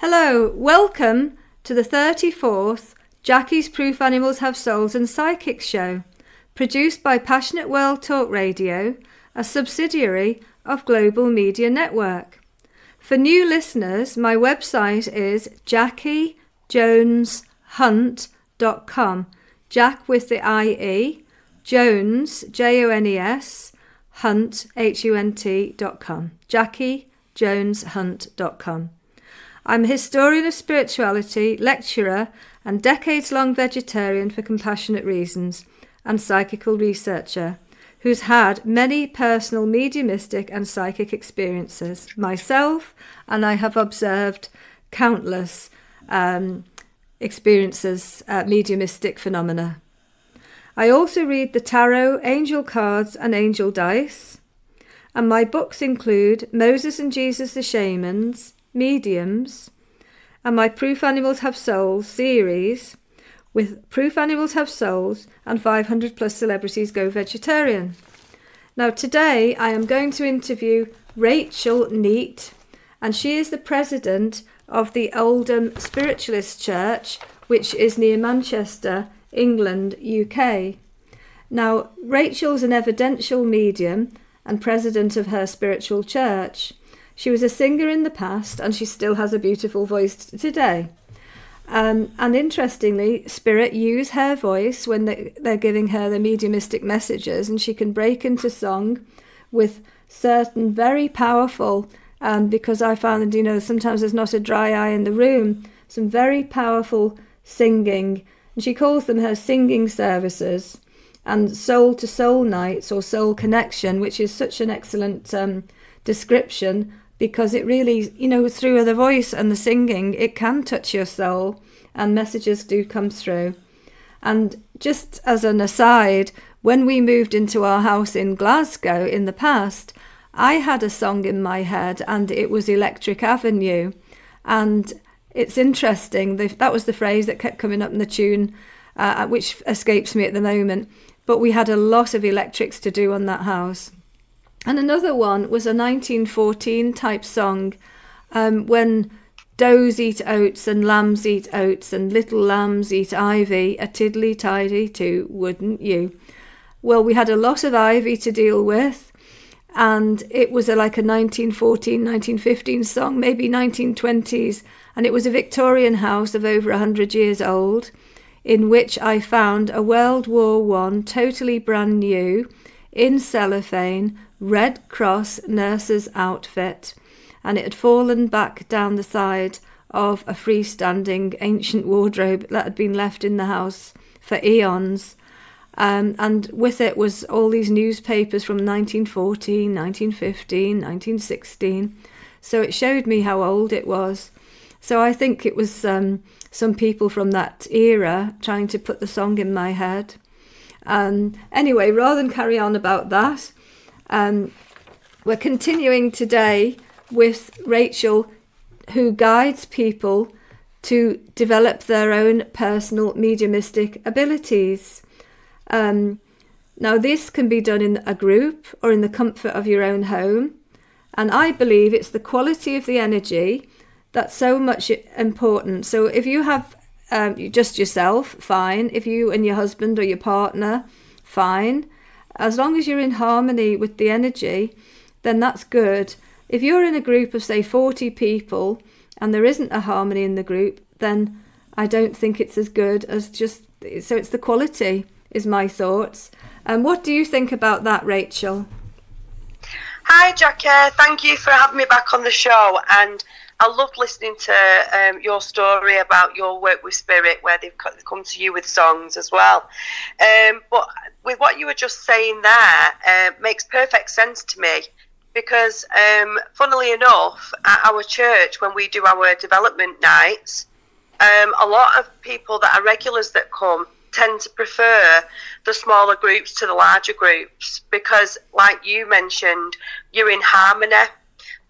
Hello, welcome to the 34th Jackie's Proof Animals Have Souls and Psychics show, produced by Passionate World Talk Radio, a subsidiary of Global Media Network. For new listeners, my website is JackieJonesHunt.com. Jack with the I-E, Jones, Jones, Hunt, Hunt.com. JackieJonesHunt.com. I'm a historian of spirituality, lecturer, and decades-long vegetarian for compassionate reasons, and psychical researcher, who's had many personal mediumistic and psychic experiences myself, and I have observed countless experiences, mediumistic phenomena. I also read the tarot, angel cards, and angel dice, and my books include Moses and Jesus the Shamans, Mediums, and my Proof Animals Have Souls series with Proof Animals Have Souls and 500 plus celebrities go vegetarian. Now today I am going to interview Rachel Neate, and she is the president of the Oldham Spiritualist Church, which is near Manchester, England, UK. Now Rachel's an evidential medium and president of her spiritual church. She was a singer in the past, and she still has a beautiful voice today. And interestingly, Spirit use her voice when they're giving her the mediumistic messages, and she can break into song with certain very powerful, because I found, sometimes there's not a dry eye in the room, some very powerful singing. And she calls them her singing services, and soul-to-soul nights or soul connection, which is such an excellent description, because it really, through the voice and the singing, it can touch your soul, and messages do come through. And just as an aside, when we moved into our house in Glasgow in the past, I had a song in my head, and it was Electric Avenue. And it's interesting, that was the phrase that kept coming up in the tune, which escapes me at the moment. But we had a lot of electrics to do on that house. And another one was a 1914 type song, when does eat oats and lambs eat oats and little lambs eat ivy, a tiddly tidy too, wouldn't you? Well, we had a lot of ivy to deal with, and it was like a 1914, 1915 song, maybe 1920s, and it was a Victorian house of over 100 years old, in which I found a World War I totally brand new, in cellophane, Red Cross nurse's outfit, and it had fallen back down the side of a freestanding ancient wardrobe that had been left in the house for eons. And with it was all these newspapers from 1914, 1915, 1916. So it showed me how old it was. So I think it was some people from that era trying to put the song in my head. Anyway, rather than carry on about that, we're continuing today with Rachel, who guides people to develop their own personal mediumistic abilities. Now, this can be done in a group or in the comfort of your own home. And I believe it's the quality of the energy that's so much important. So if you have just yourself, fine. If you and your husband or your partner, fine. As long as you're in harmony with the energy, then that's good. If you're in a group of, say, 40 people and there isn't a harmony in the group, then I don't think it's as good as just... So it's the quality, is my thoughts. And what do you think about that, Rachel? Hi, Jackie. Thank you for having me back on the show. And I loved listening to your story about your work with Spirit, where they've come to you with songs as well. But with what you were just saying there, makes perfect sense to me, because funnily enough, at our church, when we do our development nights, a lot of people that are regulars that come tend to prefer the smaller groups to the larger groups, because like you mentioned, you're in harmony.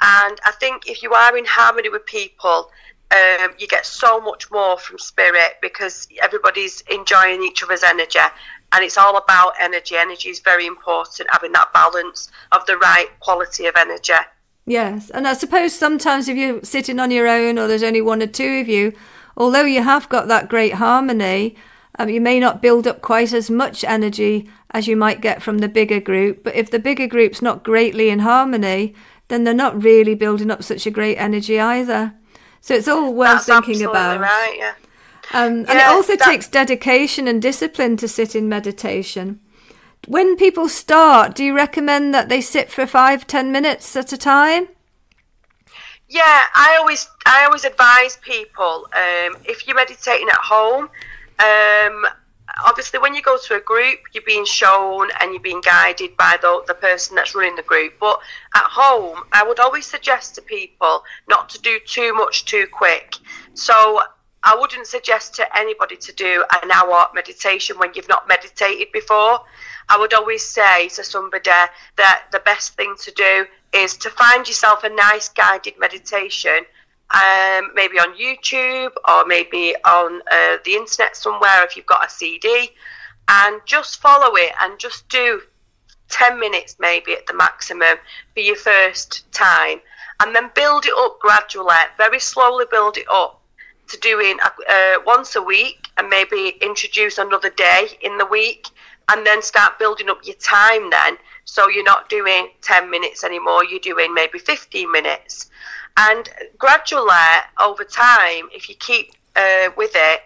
And I think if you are in harmony with people, you get so much more from Spirit, because everybody's enjoying each other's energy, and it's all about energy. Energy is very important, having that balance of the right quality of energy. Yes, and I suppose sometimes if you're sitting on your own or there's only one or two of you, although you have got that great harmony, you may not build up quite as much energy as you might get from the bigger group. But if the bigger group's not greatly in harmony, then they're not really building up such a great energy either. So it's all worth thinking about. Right, yeah. And it also takes dedication and discipline to sit in meditation. When people start, do you recommend that they sit for 5-10 minutes at a time? Yeah, I always advise people, if you're meditating at home, obviously when you go to a group, you're being shown and you're being guided by the person that's running the group. But at home, I would always suggest to people not to do too much too quick. So I wouldn't suggest to anybody to do an hour meditation when you've not meditated before. I would always say to somebody that the best thing to do is to find yourself a nice guided meditation, maybe on YouTube or maybe on the internet somewhere if you've got a CD, and just follow it and just do 10 minutes maybe at the maximum for your first time, and then build it up gradually, very slowly build it up to doing once a week, and maybe introduce another day in the week, and then start building up your time then. So you're not doing 10 minutes anymore, you're doing maybe 15 minutes. And gradually, over time, if you keep with it,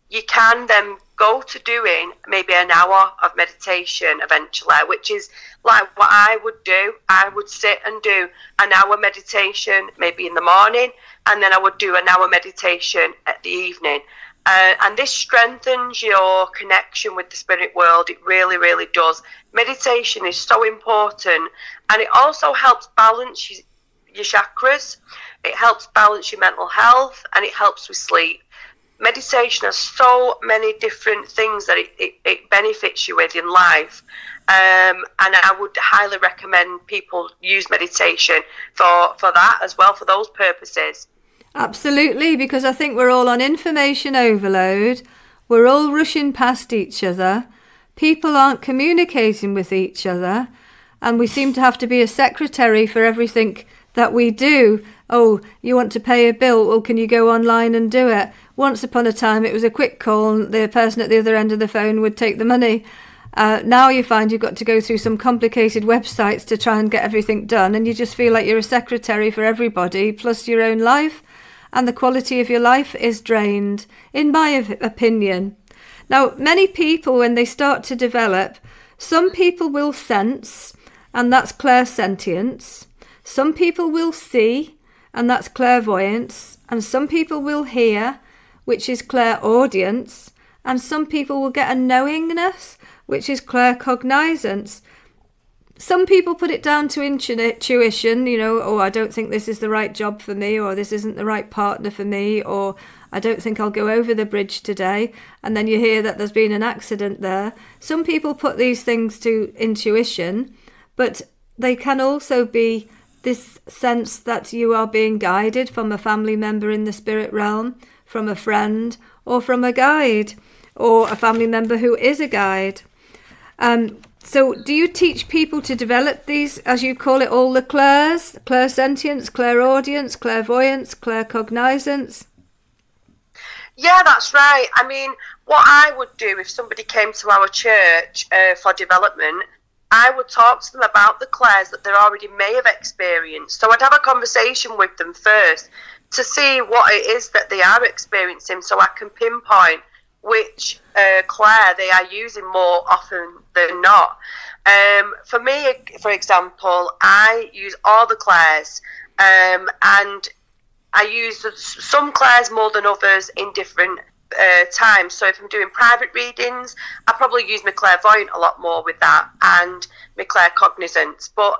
you can then go to doing maybe an hour of meditation eventually, which is like what I would do. I would sit and do an hour meditation maybe in the morning, and then I would do an hour meditation at the evening. And this strengthens your connection with the spirit world. It really, really does. Meditation is so important, and it also helps balance your chakras. It helps balance your mental health, and it helps with sleep. Meditation has so many different things that it benefits you with in life. And I would highly recommend people use meditation for that as well, for those purposes. Absolutely, because I think we're all on information overload. We're all rushing past each other. People aren't communicating with each other. And we seem to have to be a secretary for everything that we do. Oh, you want to pay a bill? Well, can you go online and do it? Once upon a time, it was a quick call and the person at the other end of the phone would take the money. Now you find you've got to go through some complicated websites to try and get everything done, and you just feel like you're a secretary for everybody, plus your own life. And the quality of your life is drained, in my opinion. Now, many people, when they start to develop, some people will sense, and that's clairsentience. Some people will see, and that's clairvoyance. And some people will hear, which is clairaudience. And some people will get a knowingness, which is claircognizance. Some people put it down to intuition, oh, I don't think this is the right job for me, or this isn't the right partner for me, or I don't think I'll go over the bridge today. And then you hear that there's been an accident there. Some people put these things to intuition, but they can also be this sense that you are being guided from a family member in the spirit realm, from a friend, or from a guide, or a family member who is a guide. So do you teach people to develop these, as you call it, all the clairs, clairsentience, clairaudience, clairvoyance, claircognizance? Yeah, that's right. I mean, what I would do if somebody came to our church for development, I would talk to them about the clairs that they already may have experienced. So I'd have a conversation with them first to see what it is that they are experiencing, so I can pinpoint which clair they are using more often than not. For me, for example, I use all the clairs, and I use some clairs more than others in different times. So if I'm doing private readings, I probably use my clairvoyant a lot more with that, and my claircognizance. But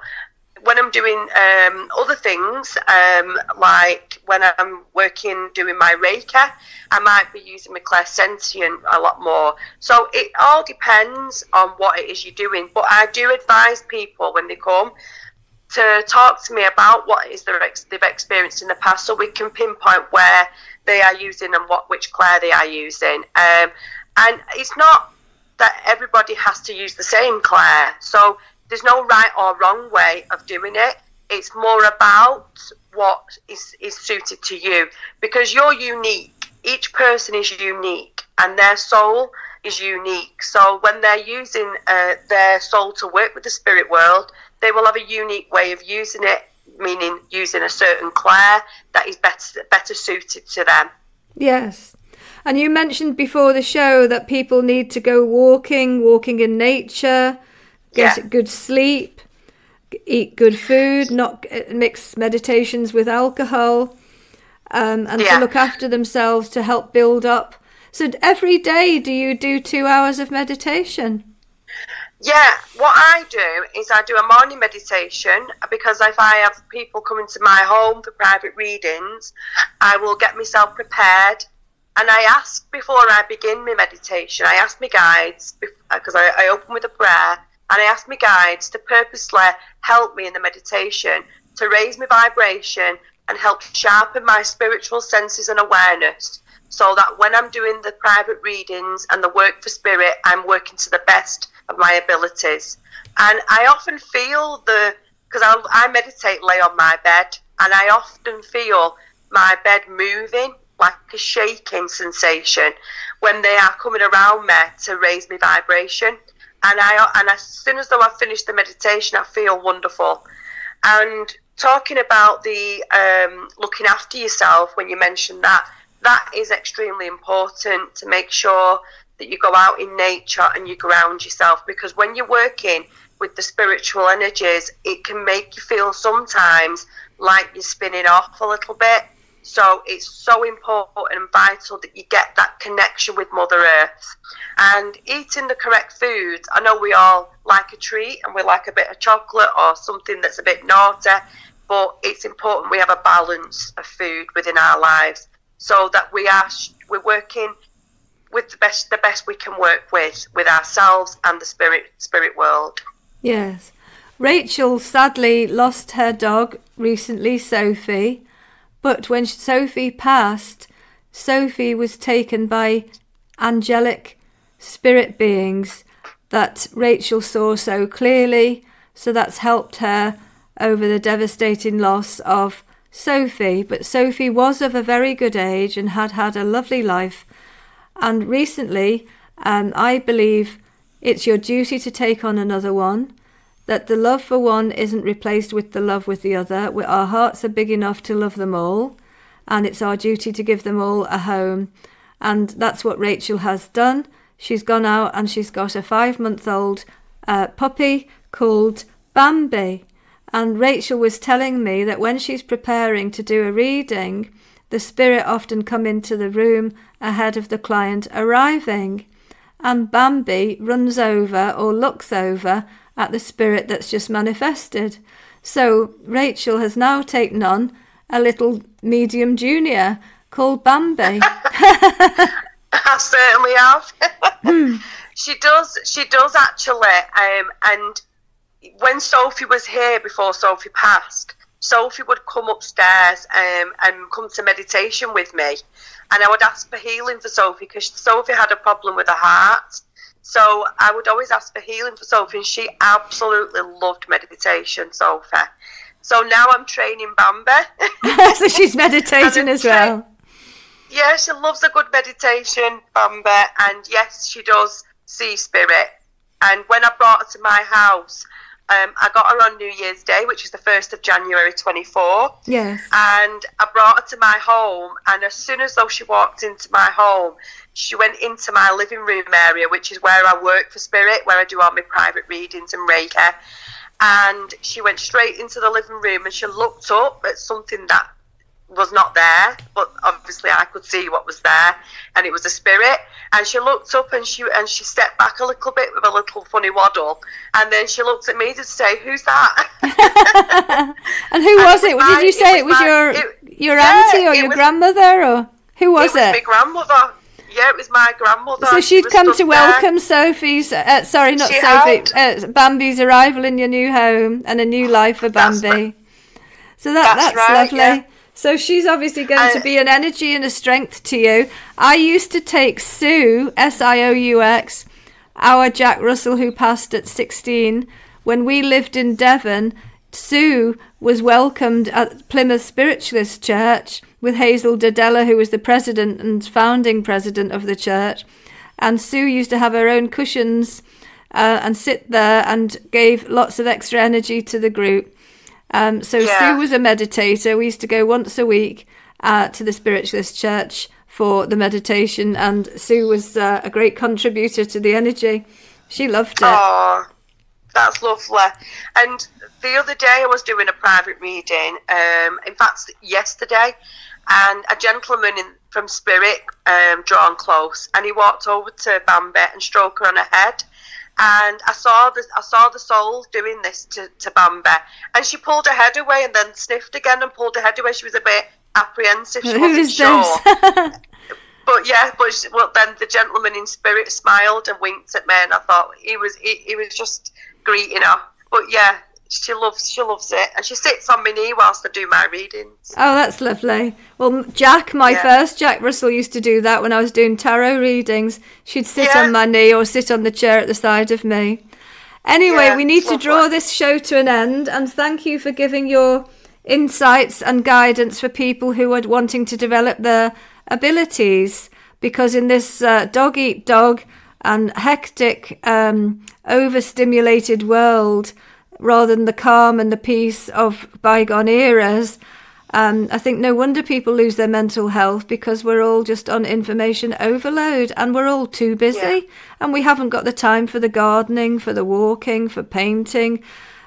when I'm doing other things, like when I'm doing my Reiki, I might be using my clairsentient a lot more. So it all depends on what it is you're doing. But I do advise people when they come to talk to me about what it is they've experienced in the past, so we can pinpoint where they are using and which clair they are using. And it's not that everybody has to use the same clair. So there's no right or wrong way of doing it. It's more about what is suited to you, because you're unique. Each person is unique, and their soul is unique. So when they're using their soul to work with the spirit world, they will have a unique way of using it, meaning using a certain clair that is better suited to them. Yes. And you mentioned before the show that people need to go walking in nature, get good sleep, eat good food, not mix meditations with alcohol, and to look after themselves to help build up. So every day do you do 2 hours of meditation? Yeah, what I do is I do a morning meditation, because if I have people coming to my home for private readings, I will get myself prepared, and I ask before I begin my meditation, I ask my guides, because I open with a prayer, and I ask my guides to purposely help me in the meditation to raise my vibration and help sharpen my spiritual senses and awareness, so that when I'm doing the private readings and the work for spirit, I'm working to the best of my abilities. And I often feel because I meditate, lay on my bed, and I often feel my bed moving, like a shaking sensation, when they are coming around me to raise my vibration. And as soon as though I've finished the meditation, I feel wonderful. And talking about the looking after yourself, when you mentioned that is extremely important, to make sure that you go out in nature and you ground yourself, because when you're working with the spiritual energies, it can make you feel sometimes like you're spinning off a little bit. So it's so important and vital that you get that connection with Mother Earth. And eating the correct foods, I know we all like a treat and we like a bit of chocolate or something that's a bit naughty, but it's important we have a balance of food within our lives, so that we're working with the best we can work with ourselves and the spirit world. Yes. Rachel sadly lost her dog recently, Sophie. But when Sophie passed, Sophie was taken by angelic spirit beings that Rachel saw so clearly. So that's helped her over the devastating loss of Sophie. But Sophie was of a very good age and had a lovely life. And recently, I believe it's your duty to take on another one, that the love for one isn't replaced with the love with the other. Our hearts are big enough to love them all, and it's our duty to give them all a home. And that's what Rachel has done. She's gone out and she's got a 5-month-old puppy called Bambi. And Rachel was telling me that when she's preparing to do a reading, the spirit often come into the room ahead of the client arriving, and Bambi runs over or looks over at the spirit that's just manifested. So Rachel has now taken on a little medium junior called Bambi. I certainly have. She does actually. And when Sophie was here, before Sophie passed, Sophie would come upstairs and come to meditation with me, and I would ask for healing for Sophie, because Sophie had a problem with her heart. So I would always ask for healing for Sophie, and she absolutely loved meditation, Sophie. So now I'm training Bambi. So she's meditating as well. Yeah, she loves a good meditation, Bambi, and yes, she does see spirit. And when I brought her to my house, I got her on New Year's Day, which is the 1st of January 24. Yes. And I brought her to my home, and as soon as though she walked into my home, she went into my living room area, which is where I work for spirit, where I do all my private readings and Reiki. And she went straight into the living room, and she looked up at something that was not there, but obviously I could see what was there, and it was a spirit. And she looked up and she stepped back a little bit with a little funny waddle, and then she looked at me to say, "Who's that?" And who was it? Did you say it was your auntie or your grandmother, or who was it? It was my grandmother. Yeah, it was my grandmother. So she'd come to welcome Sophie's, Bambi's arrival in your new home and a new life for Bambi. So that's right, lovely. Yeah. So she's obviously going to be an energy and a strength to you. I used to take Sue, Sioux, our Jack Russell who passed at 16, when we lived in Devon. Sue was welcomed at Plymouth Spiritualist Church with Hazel Dodella, who was the president and founding president of the church. And Sue used to have her own cushions and sit there and gave lots of extra energy to the group. Sue was a meditator. We used to go once a week to the Spiritualist Church for the meditation, and Sue was a great contributor to the energy. She loved it. Oh, that's lovely. And the other day I was doing a private reading, in fact yesterday, and a gentleman from Spirit drawn close, and he walked over to Bambi and stroked her on her head. And I saw the soul doing this to Bambi, and she pulled her head away and then sniffed again and pulled her head away. She was a bit apprehensive. She wasn't sure. But then the gentleman in Spirit smiled and winked at me, and I thought he was just greeting her. But yeah, she loves it, and she sits on my knee whilst I do my readings. Oh, that's lovely. Well, Jack, first Jack Russell, used to do that when I was doing tarot readings. She'd sit on my knee or sit on the chair at the side of me. Anyway, we need to draw this show to an end, and thank you for giving your insights and guidance for people who are wanting to develop their abilities, because in this dog-eat-dog and hectic, overstimulated world, rather than the calm and the peace of bygone eras, I think no wonder people lose their mental health, because we're all just on information overload, and we're all too busy, and we haven't got the time for the gardening, for the walking, for painting,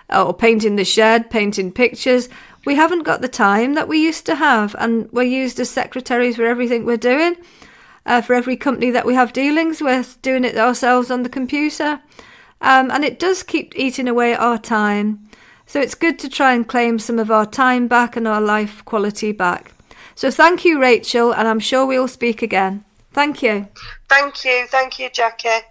or painting the shed, painting pictures. We haven't got the time that we used to have, and we're used as secretaries for everything we're doing, for every company that we have dealings with, doing it ourselves on the computer. And it does keep eating away at our time. So it's good to try and claim some of our time back and our life quality back. So thank you, Rachel, and I'm sure we'll speak again. Thank you. Thank you, Jackie.